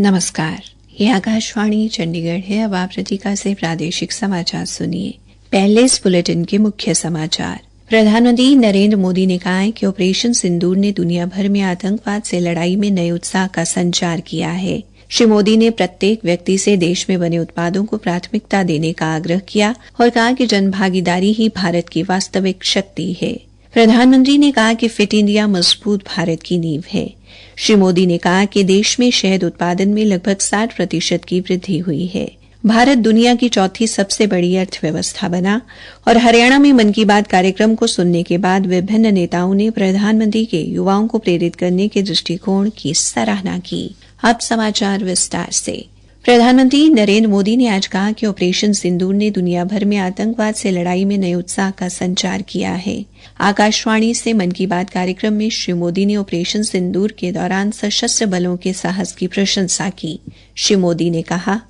नमस्कार, ये आकाशवाणी चंडीगढ़ है। अब आप रतिका से प्रादेशिक समाचार सुनिए। पहले इस बुलेटिन के मुख्य समाचार। प्रधानमंत्री नरेंद्र मोदी ने कहा है कि ऑपरेशन सिंदूर ने दुनिया भर में आतंकवाद से लड़ाई में नए उत्साह का संचार किया है। श्री मोदी ने प्रत्येक व्यक्ति से देश में बने उत्पादों को प्राथमिकता देने का आग्रह किया और कहा कि जनभागीदारी ही भारत की वास्तविक शक्ति है। प्रधानमंत्री ने कहा कि फिट इंडिया मजबूत भारत की नींव है। श्री मोदी ने कहा कि देश में शहद उत्पादन में लगभग 60% की वृद्धि हुई है। भारत दुनिया की चौथी सबसे बड़ी अर्थव्यवस्था बना। और हरियाणा में मन की बात कार्यक्रम को सुनने के बाद विभिन्न नेताओं ने प्रधानमंत्री के युवाओं को प्रेरित करने के दृष्टिकोण की सराहना की। अब समाचार विस्तार से। प्रधानमंत्री नरेंद्र मोदी ने आज कहा कि ऑपरेशन सिंदूर ने दुनिया भर में आतंकवाद से लड़ाई में नए उत्साह का संचार किया है। आकाशवाणी से मन की बात कार्यक्रम में श्री मोदी ने ऑपरेशन सिंदूर के दौरान सशस्त्र बलों के साहस की प्रशंसा की। श्री मोदी ने कहा,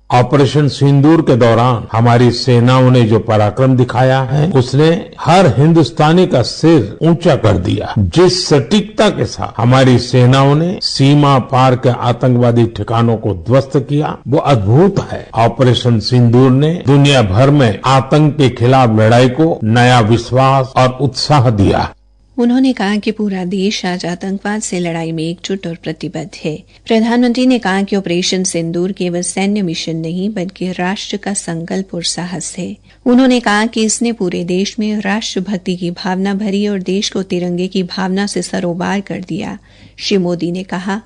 ऑपरेशन सिंदूर के दौरान हमारी सेनाओं ने जो पराक्रम दिखाया है उसने हर हिंदुस्तानी का सिर ऊंचा कर दिया। जिस सटीकता के साथ हमारी सेनाओं ने सीमा पार के आतंकवादी ठिकानों को ध्वस्त किया वो अद्भुत है। ऑपरेशन सिंदूर ने दुनिया भर में आतंक के खिलाफ लड़ाई को नया विश्वास और उत्साह दिया। उन्होंने कहा कि पूरा देश आज आतंकवाद से लड़ाई में एकजुट और प्रतिबद्ध है। प्रधानमंत्री ने कहा कि ऑपरेशन सिंदूर केवल सैन्य मिशन नहीं बल्कि राष्ट्र का संकल्प और साहस है। उन्होंने कहा कि इसने पूरे देश में राष्ट्रभक्ति की भावना भरी और देश को तिरंगे की भावना से सरोबार कर दिया। श्री मोदी ने कहा,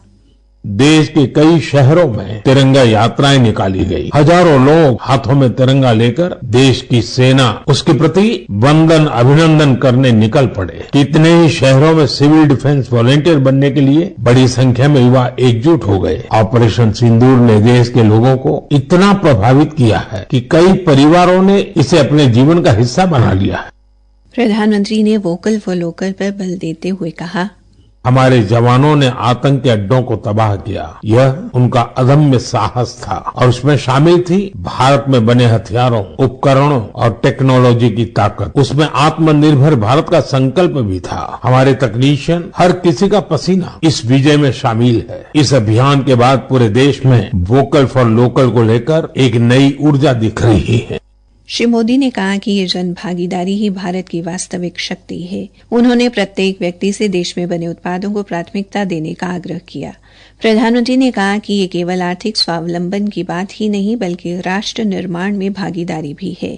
देश के कई शहरों में तिरंगा यात्राएं निकाली गई। हजारों लोग हाथों में तिरंगा लेकर देश की सेना उसके प्रति वंदन अभिनंदन करने निकल पड़े। कितने ही शहरों में सिविल डिफेंस वॉलेंटियर बनने के लिए बड़ी संख्या में युवा एकजुट हो गए। ऑपरेशन सिंदूर ने देश के लोगों को इतना प्रभावित किया है कि कई परिवारों ने इसे अपने जीवन का हिस्सा बना लिया है। प्रधानमंत्री ने वोकल फॉर लोकल पर बल देते हुए कहा, हमारे जवानों ने आतंक के अड्डों को तबाह किया। यह उनका अदम्य साहस था और उसमें शामिल थी भारत में बने हथियारों, उपकरणों और टेक्नोलॉजी की ताकत। उसमें आत्मनिर्भर भारत का संकल्प भी था। हमारे तकनीशियन, हर किसी का पसीना इस विजय में शामिल है। इस अभियान के बाद पूरे देश में वोकल फॉर लोकल को लेकर एक नई ऊर्जा दिख रही है। श्री मोदी ने कहा कि ये जन भागीदारी ही भारत की वास्तविक शक्ति है। उन्होंने प्रत्येक व्यक्ति से देश में बने उत्पादों को प्राथमिकता देने का आग्रह किया। प्रधानमंत्री ने कहा कि ये केवल आर्थिक स्वावलंबन की बात ही नहीं बल्कि राष्ट्र निर्माण में भागीदारी भी है।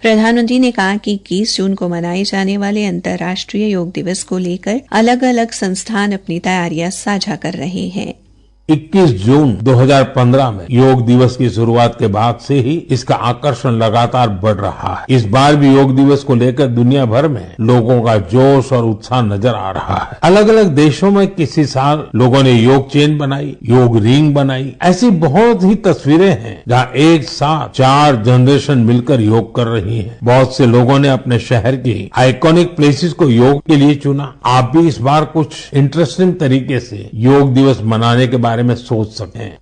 प्रधानमंत्री ने कहा कि 21 जून को मनाए जाने वाले अंतर्राष्ट्रीय योग दिवस को लेकर अलग अलग संस्थान अपनी तैयारियां साझा कर रहे हैं। 21 जून 2015 में योग दिवस की शुरुआत के बाद से ही इसका आकर्षण लगातार बढ़ रहा है। इस बार भी योग दिवस को लेकर दुनिया भर में लोगों का जोश और उत्साह नजर आ रहा है। अलग अलग देशों में किसी साल लोगों ने योग चेन बनाई, योग रिंग बनाई। ऐसी बहुत ही तस्वीरें हैं जहाँ एक साथ 4 जनरेशन मिलकर योग कर रही है। बहुत से लोगों ने अपने शहर की आइकॉनिक प्लेसेस को योग के लिए चुना। आप भी इस बार कुछ इंटरेस्टिंग तरीके से योग दिवस मनाने के बारे में सोच सकें।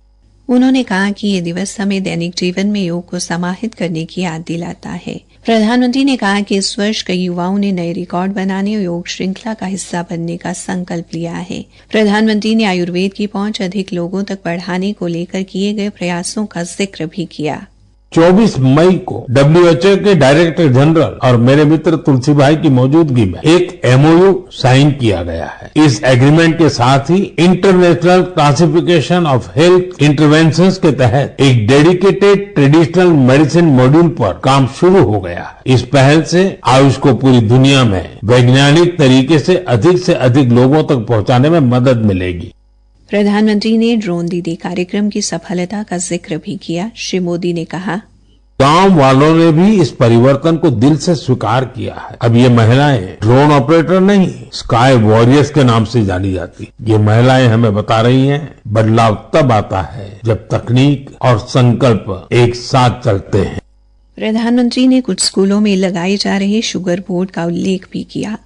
उन्होंने कहा कि ये दिवस हमें दैनिक जीवन में योग को समाहित करने की याद दिलाता है। प्रधानमंत्री ने कहा कि इस वर्ष कई युवाओं ने नए रिकॉर्ड बनाने और योग श्रृंखला का हिस्सा बनने का संकल्प लिया है। प्रधानमंत्री ने आयुर्वेद की पहुंच अधिक लोगों तक बढ़ाने को लेकर किए गए प्रयासों का जिक्र भी किया। 24 मई को WHO के डायरेक्टर जनरल और मेरे मित्र तुलसी भाई की मौजूदगी में एक MOU साइन किया गया है। इस एग्रीमेंट के साथ ही international classification of health interventions के तहत एक डेडिकेटेड ट्रेडिशनल मेडिसिन मॉड्यूल पर काम शुरू हो गया है। इस पहल से आयुष को पूरी दुनिया में वैज्ञानिक तरीके से अधिक लोगों तक पहुंचाने में मदद मिलेगी। प्रधानमंत्री ने ड्रोन दीदी कार्यक्रम की सफलता का जिक्र भी किया। श्री मोदी ने कहा, गांव वालों ने भी इस परिवर्तन को दिल से स्वीकार किया है। अब ये महिलाएं ड्रोन ऑपरेटर नहीं, स्काई वॉरियर्स के नाम से जानी जाती। ये महिलाएं हमें बता रही हैं, बदलाव तब आता है जब तकनीक और संकल्प एक साथ चलते हैं। प्रधानमंत्री ने कुछ स्कूलों में लगाए जा रहे शुगर बोर्ड का उल्लेख भी किया।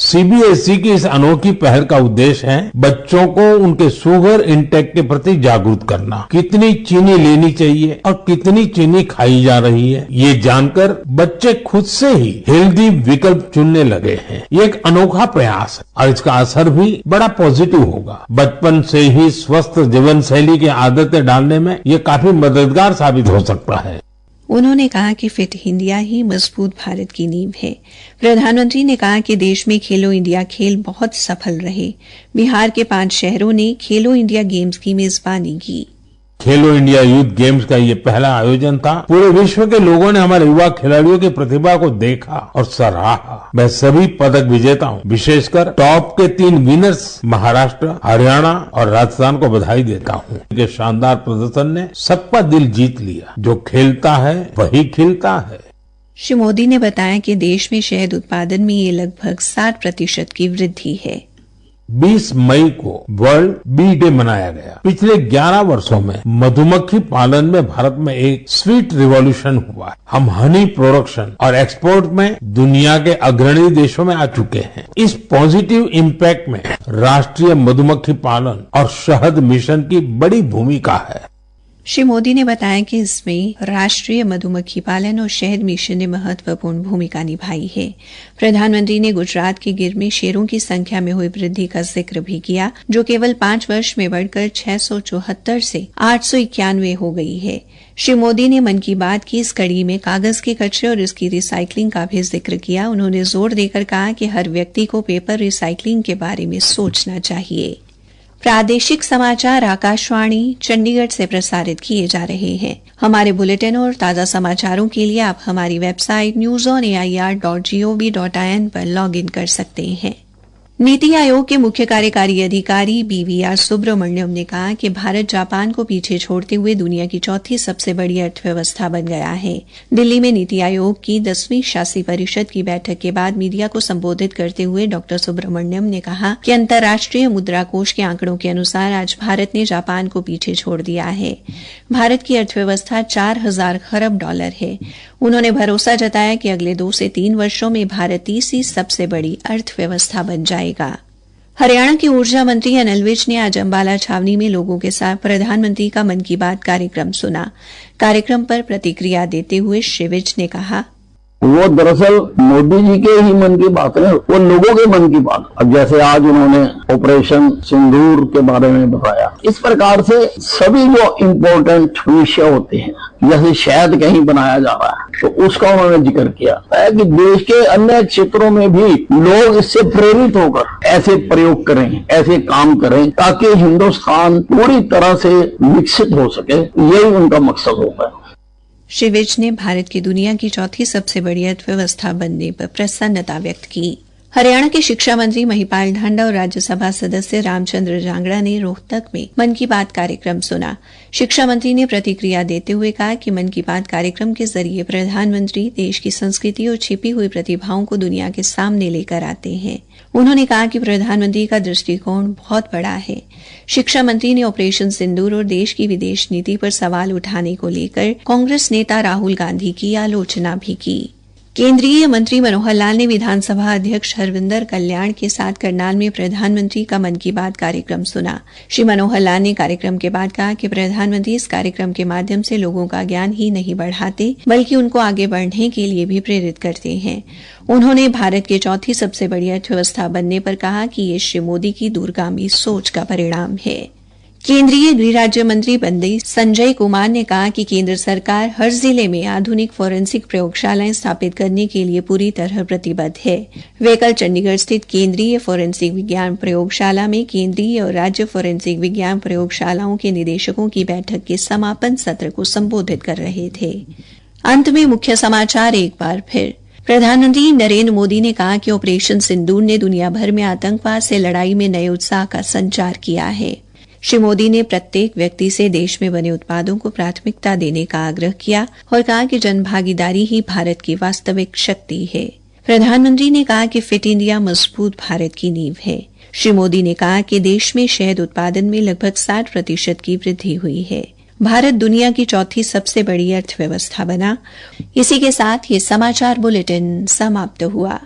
सीबीएसई की इस अनोखी पहल का उद्देश्य है बच्चों को उनके शुगर इंटेक के प्रति जागरूक करना। कितनी चीनी लेनी चाहिए और कितनी चीनी खाई जा रही है, ये जानकर बच्चे खुद से ही हेल्दी विकल्प चुनने लगे हैं। ये एक अनोखा प्रयास है और इसका असर भी बड़ा पॉजिटिव होगा। बचपन से ही स्वस्थ जीवन शैली की आदतें डालने में ये काफी मददगार साबित हो सकता है। उन्होंने कहा कि फिट इंडिया ही मजबूत भारत की नींव है। प्रधानमंत्री ने कहा कि देश में खेलो इंडिया खेल बहुत सफल रहे। बिहार के 5 शहरों ने खेलो इंडिया गेम्स की मेजबानी की। खेलो इंडिया यूथ गेम्स का ये पहला आयोजन था। पूरे विश्व के लोगों ने हमारे युवा खिलाड़ियों की प्रतिभा को देखा और सराहा। मैं सभी पदक विजेताओं, विशेषकर टॉप के 3 विनर्स महाराष्ट्र, हरियाणा और राजस्थान को बधाई देता हूँ। इनके शानदार प्रदर्शन ने सबका दिल जीत लिया। जो खेलता है वही खिलता है। श्री मोदी ने बताया कि देश में शहद उत्पादन में ये लगभग 60% की वृद्धि है। 20 मई को वर्ल्ड बी डे मनाया गया। पिछले 11 वर्षों में मधुमक्खी पालन में भारत में एक स्वीट रिवॉल्यूशन हुआ है। हम हनी प्रोडक्शन और एक्सपोर्ट में दुनिया के अग्रणी देशों में आ चुके हैं। इस पॉजिटिव इम्पैक्ट में राष्ट्रीय मधुमक्खी पालन और शहद मिशन की बड़ी भूमिका है। श्री मोदी ने बताया कि इसमें राष्ट्रीय मधुमक्खी पालन और शहद मिशन ने महत्वपूर्ण भूमिका निभाई है। प्रधानमंत्री ने गुजरात के गिर में शेरों की संख्या में हुई वृद्धि का जिक्र भी किया, जो केवल 5 वर्ष में बढ़कर 674 से 891 हो गई है। श्री मोदी ने मन की बात की इस कड़ी में कागज के कचरे और इसकी रिसाइकलिंग का भी जिक्र किया। उन्होंने जोर देकर कहा कि हर व्यक्ति को पेपर रिसाइकलिंग के बारे में सोचना चाहिए। प्रादेशिक समाचार आकाशवाणी चंडीगढ़ से प्रसारित किए जा रहे हैं। हमारे बुलेटिन और ताजा समाचारों के लिए आप हमारी वेबसाइट newsonair.gov.in पर लॉग इन कर सकते हैं। नीति आयोग के मुख्य कार्यकारी अधिकारी BVR सुब्रमण्यम ने कहा कि भारत जापान को पीछे छोड़ते हुए दुनिया की 4थी सबसे बड़ी अर्थव्यवस्था बन गया है। दिल्ली में नीति आयोग की 10वीं शासी परिषद की बैठक के बाद मीडिया को संबोधित करते हुए डॉ सुब्रमण्यम ने कहा कि अंतर्राष्ट्रीय मुद्रा कोष के आंकड़ों के अनुसार आज भारत ने जापान को पीछे छोड़ दिया है। भारत की अर्थव्यवस्था 4000 खरब डॉलर है। उन्होंने भरोसा जताया कि अगले 2 से 3 वर्षों में भारत तीसरी सबसे बड़ी अर्थव्यवस्था बन जाएगा। हरियाणा के ऊर्जा मंत्री अनिल विज ने आज अंबाला छावनी में लोगों के साथ प्रधानमंत्री का मन की बात कार्यक्रम सुना। कार्यक्रम पर प्रतिक्रिया देते हुए श्री विज ने कहा, वो दरअसल मोदी जी के ही मन की बात है, वो लोगों के मन की बात। अब जैसे आज उन्होंने ऑपरेशन सिंदूर के बारे में बताया, इस प्रकार से सभी जो इम्पोर्टेंट विषय होते हैं, जैसे शहद कहीं बनाया जा रहा है तो उसका उन्होंने जिक्र किया है कि देश के अन्य क्षेत्रों में भी लोग इससे प्रेरित होकर ऐसे प्रयोग करें, ऐसे काम करें ताकि हिंदुस्तान पूरी तरह से विकसित हो सके। यही उनका मकसद होगा। श्री विज ने भारत की दुनिया की 4थी सबसे बड़ी अर्थव्यवस्था बनने पर प्रसन्नता व्यक्त की। हरियाणा के शिक्षा मंत्री महिपाल ढांडा और राज्यसभा सदस्य रामचंद्र जांगड़ा ने रोहतक में मन की बात कार्यक्रम सुना। शिक्षा मंत्री ने प्रतिक्रिया देते हुए कहा कि मन की बात कार्यक्रम के जरिए प्रधानमंत्री देश की संस्कृति और छिपी हुई प्रतिभाओं को दुनिया के सामने लेकर आते हैं। उन्होंने कहा कि प्रधानमंत्री का दृष्टिकोण बहुत बड़ा है। शिक्षा मंत्री ने ऑपरेशन सिंदूर और देश की विदेश नीति पर सवाल उठाने को लेकर कांग्रेस नेता राहुल गांधी की आलोचना भी की। केंद्रीय मंत्री मनोहर लाल ने विधानसभा अध्यक्ष हरविंदर कल्याण के साथ करनाल में प्रधानमंत्री का मन की बात कार्यक्रम सुना। श्री मनोहर लाल ने कार्यक्रम के बाद कहा कि प्रधानमंत्री इस कार्यक्रम के माध्यम से लोगों का ज्ञान ही नहीं बढ़ाते बल्कि उनको आगे बढ़ने के लिए भी प्रेरित करते हैं। उन्होंने भारत के 4थी सबसे बड़ी अर्थव्यवस्था बनने पर कहा कि ये श्री मोदी की दूरगामी सोच का परिणाम है। केंद्रीय गृह राज्य मंत्री बंदी संजय कुमार ने कहा कि केंद्र सरकार हर जिले में आधुनिक फोरेंसिक प्रयोगशालाएं स्थापित करने के लिए पूरी तरह प्रतिबद्ध है। वे कल चंडीगढ़ स्थित केंद्रीय फोरेंसिक विज्ञान प्रयोगशाला में केंद्रीय और राज्य फोरेंसिक विज्ञान प्रयोगशालाओं के निदेशकों की बैठक के समापन सत्र को संबोधित कर रहे थे। अंत में मुख्य समाचार एक बार फिर। प्रधानमंत्री नरेंद्र मोदी ने कहा कि ऑपरेशन सिंदूर ने दुनिया भर में आतंकवाद से लड़ाई में नए उत्साह का संचार किया है। श्री मोदी ने प्रत्येक व्यक्ति से देश में बने उत्पादों को प्राथमिकता देने का आग्रह किया और कहा कि जनभागीदारी ही भारत की वास्तविक शक्ति है। प्रधानमंत्री ने कहा कि फिट इंडिया मजबूत भारत की नींव है। श्री मोदी ने कहा कि देश में शहद उत्पादन में लगभग 60% की वृद्धि हुई है। भारत दुनिया की 4थी सबसे बड़ी अर्थव्यवस्था बना। इसी के साथ ये समाचार बुलेटिन समाप्त हुआ।